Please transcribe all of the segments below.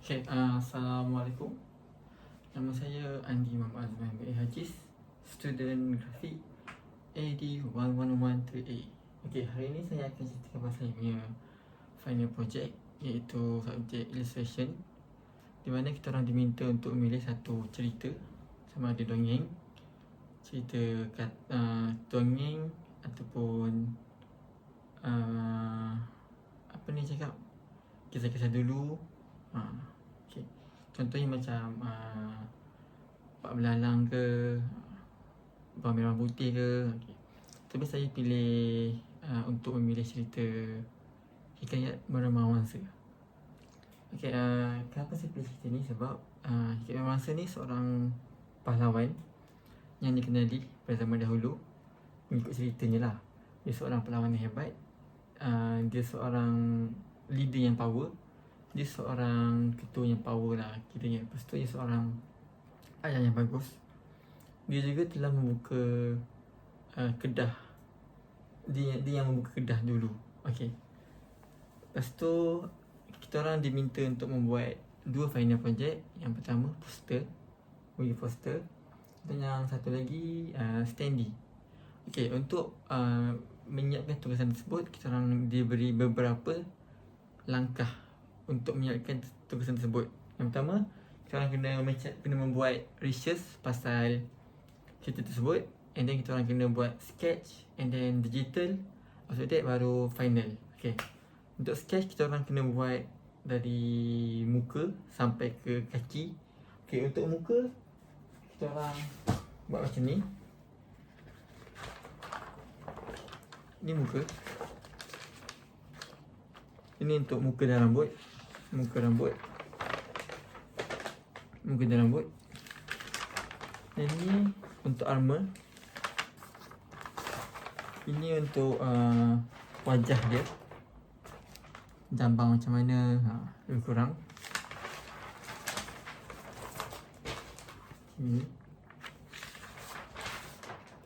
Assalamualaikum. Nama saya Andi Muhammad Azman bin Hajiz, student grafik AD1113A. Hari ini saya akan ceritakan pasal punya final project, iaitu subjek illustration, di mana kita orang diminta untuk memilih satu cerita, sama ada dongeng, cerita dongeng ataupun kisah-kisah dulu. Contohnya macam Pak Belalang ke, Bawang Merah Putih ke. Tapi saya pilih untuk memilih cerita Hikayat Meremang Mangsa. Kenapa saya pilih cerita ni? Sebab Hikayat Meremang Mangsa ni seorang pahlawan yang dikenali pada zaman dahulu. Mengikut ceritanya lah, dia seorang pahlawan yang hebat, dia seorang leader yang power, dia seorang ketua yang power lah kiranya. Lepas tu dia seorang ayah yang bagus. Dia juga telah membuka kedah. Dia yang membuka kedah dulu. Lepas tu kita orang diminta untuk membuat dua final project. Yang pertama poster, dan yang satu lagi standee. Untuk menyiapkan tugasan tersebut, kita orang diberi beberapa langkah untuk menyiapkan tugasan tersebut. Yang pertama, kita orang kena membuat research pasal cerita tersebut, and then kita orang kena buat sketch, and then digital. After that baru final. Untuk sketch, kita orang kena buat dari muka sampai ke kaki. Untuk muka, kita orang buat macam ni. Ini muka. Ini untuk muka dan rambut. Muka dan rambut. Dan ini untuk armor. Ini untuk wajah dia, jambang macam mana, lebih kurang. Ini.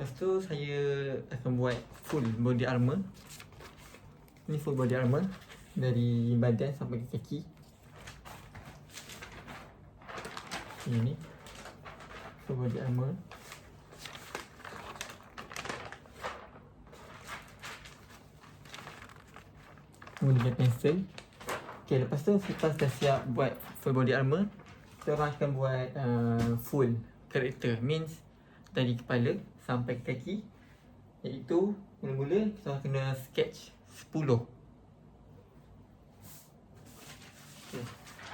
Lepas tu saya akan buat full body armor. Ini full body armor, dari badan sampai ke kaki. Ini full body armor. Menggunakan pensel. Lepas tu kita dah siap buat full body armor, kita orang akan buat full character. Means dari kepala sampai ke kaki. Iaitu mula-mula kita orang kena sketch 10.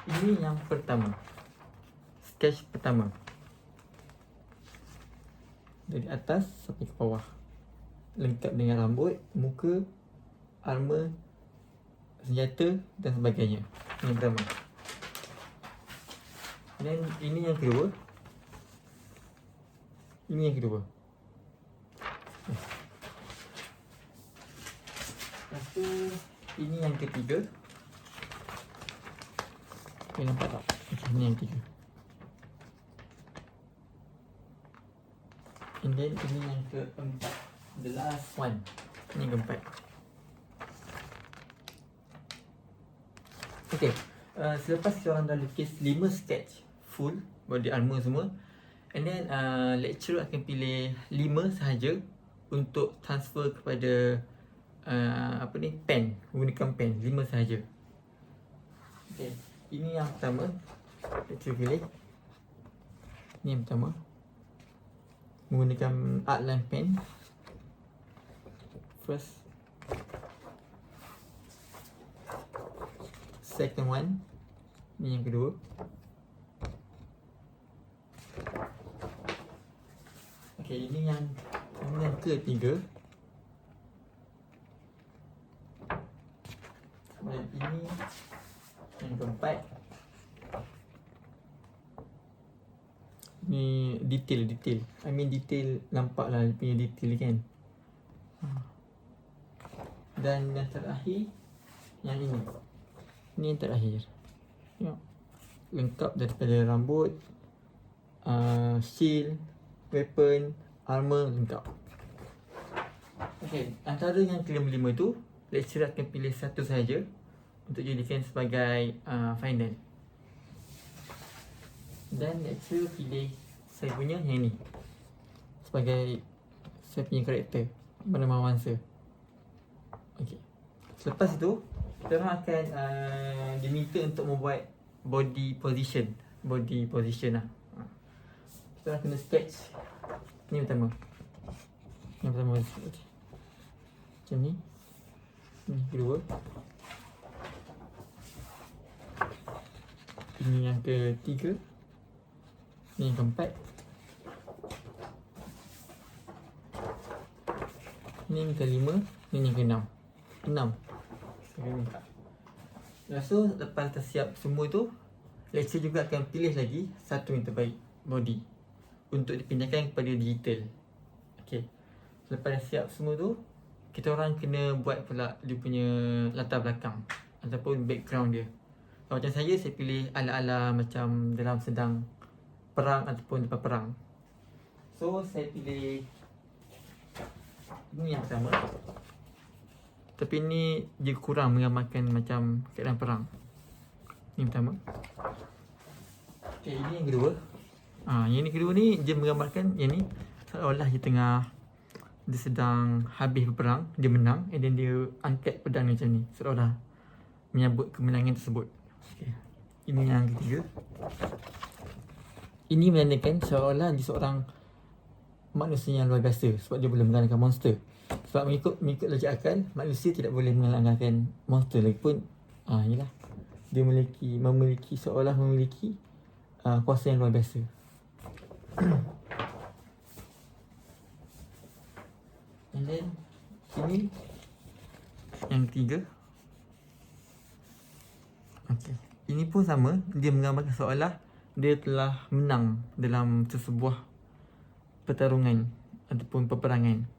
Ini yang pertama, sketch pertama, dari atas sampai ke bawah, lengkap dengan rambut, muka, armor, senjata dan sebagainya. Ini yang pertama. Dan ini yang kedua. Lepas tu ini yang ketiga. Nampak tak? Ini yang ketiga. And then ini yang keempat, the last one. Ini yang keempat. Selepas kita orang dah lukis 5 sketch full body armor semua, and then lecturer akan pilih 5 sahaja untuk transfer kepada pen, menggunakan pen. 5 sahaja. Ini yang pertama, lecturer pilih. Ini yang pertama, menggunakan outline pen. First. Second one. Ini yang kedua. Ini yang ketiga. Dan ini yang keempat. Ni detail. Detail, nampak lah dia punya detail kan. Dan yang terakhir, yang ini. Ini yang terakhir. Lengkap daripada rambut, shield, weapon, armor, lengkap. Antara yang kelima-lima tu, lecturer akan pilih satu sahaja untuk jadikan sebagai final. Dan lecturer pilih saya punya yang ni sebagai saya punya karakter bernama Wangsa. Okay. Selepas itu kita orang akan diminta untuk membuat body position lah. Kita orang kena sketch. Ni pertama. Yang pertama okay. Macam ni. Ni kedua. Ini yang ketiga. Ni yang keempat. Ni yang kelima. Ni yang keenam. 6. So lepas dah siap semua tu, lecturer juga akan pilih lagi satu yang terbaik body untuk dipindahkan kepada digital. Okay. Lepas dah siap semua tu, kita orang kena buat pula dia punya latar belakang ataupun background dia. Kalau macam saya pilih ala-ala macam dalam sedang perang ataupun lepas perang. So saya pilih ini yang pertama. Tapi ni dia kurang menggambarkan macam keadaan perang. Ni pertama. Okay, ini yang kedua. Yang ni kedua ni dia menggambarkan yang ni seolah-olah dia sedang habis berperang, dia menang, and then dia angkat pedang macam ni, seolah-olah menyambut kemenangan tersebut. Okay. Ini yang ketiga. Ini menandakan seolah-olah dia seorang manusia yang luar biasa sebab dia boleh mengalahkan monster. Sebab mengikut logik akal, manusia tidak boleh mengalahkan monster lagipun yalah, dia memiliki seolah memiliki kuasa yang luar biasa. And then ini yang ketiga. Okay. Ini pun sama, dia menggambarkan seolah dia telah menang dalam sesebuah pertarungan ataupun peperangan.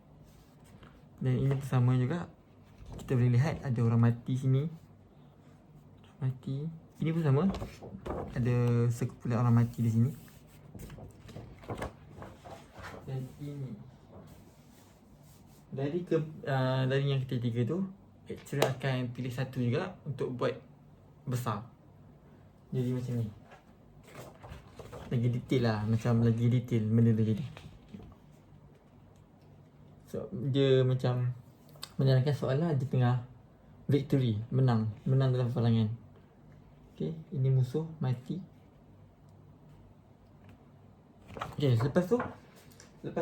Dan ini pun sama juga. Kita boleh lihat ada orang mati sini. Mati. Ini pun sama. Ada sekumpulan orang mati di sini. Dan ini dari yang ketiga tu, lecturer akan pilih satu juga untuk buat besar. Jadi macam ni. Lagi detail lah, macam lagi detail benda tu jadi. So dia macam menjalankan soalan dia tengah victory, menang dalam peperangan. Okay, ini musuh mati. Okay, lepas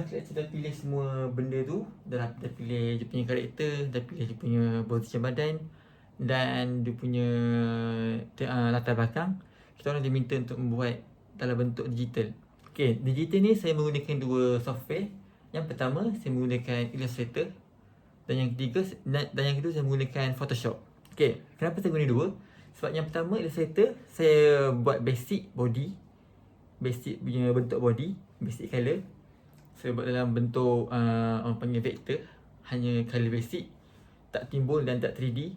kita dah pilih semua benda tu, dah pilih dia punya karakter, dah pilih dia punya position badan dan dia punya latar belakang, kita orang diminta untuk membuat dalam bentuk digital. Okay, digital ni saya menggunakan dua software. Yang pertama saya menggunakan Illustrator dan yang kedua saya menggunakan Photoshop. Okay, kenapa saya guna dua? Sebab yang pertama Illustrator saya buat basic body, basic punya bentuk body, basic color. Saya buat dalam bentuk orang panggil vector, hanya color basic, tak timbul dan tak 3D.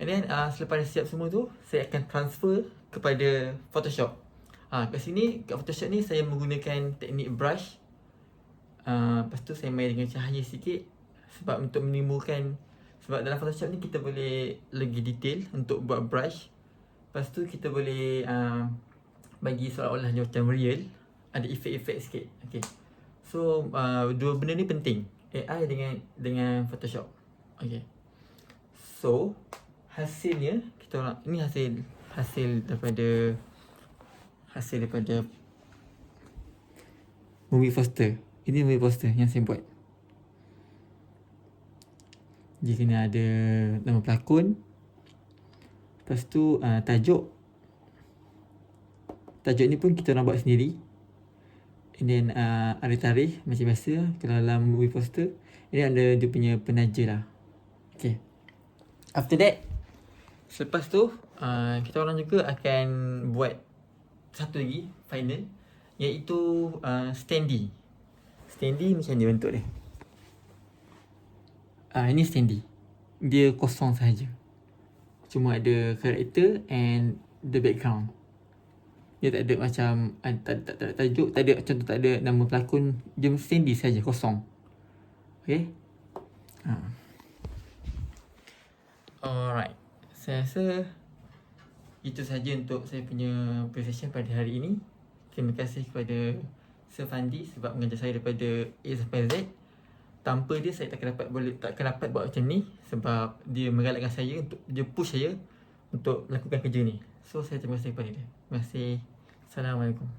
And then selepas siap semua tu, saya akan transfer kepada Photoshop. Kat sini, kat Photoshop ni saya menggunakan teknik brush. Lepas tu saya main dengan cahaya sikit sebab untuk menimbulkan, sebab dalam Photoshop ni kita boleh lagi detail untuk buat brush. Lepas tu kita boleh bagi seolah-olah macam real, ada efek-efek sikit. Okay. So dua benda ni penting, AI dengan Photoshop. Okay. So hasilnya kita orang ni hasil daripada movie poster. Ini movie poster yang saya buat. Dia kena ada nama pelakon. Lepas tu tajuk ni pun kita orang buat sendiri. And then ada tarikh macam biasa kalau dalam movie poster. Ini ada dia punya penaja lah. Okay. After that, selepas tu kita orang juga akan buat satu lagi final, iaitu standee. Standee macam ni bentuk dia. Ini standee. Dia kosong sahaja. Cuma ada karakter and the background. Dia tak ada macam tak ada tajuk, tak ada contoh, tak ada nama pelakon. Dia standee saja, kosong. Okay. Alright. Saya rasa itu saja untuk saya punya presentation pada hari ini. Terima kasih kepada Sir Fandi sebab mengajar saya daripada A sampai Z. Tanpa dia saya takkan dapat buat macam ni sebab dia menggalakkan saya untuk, dia push saya untuk melakukan kerja ni. So saya terima kasih kepada dia. Terima kasih. Assalamualaikum.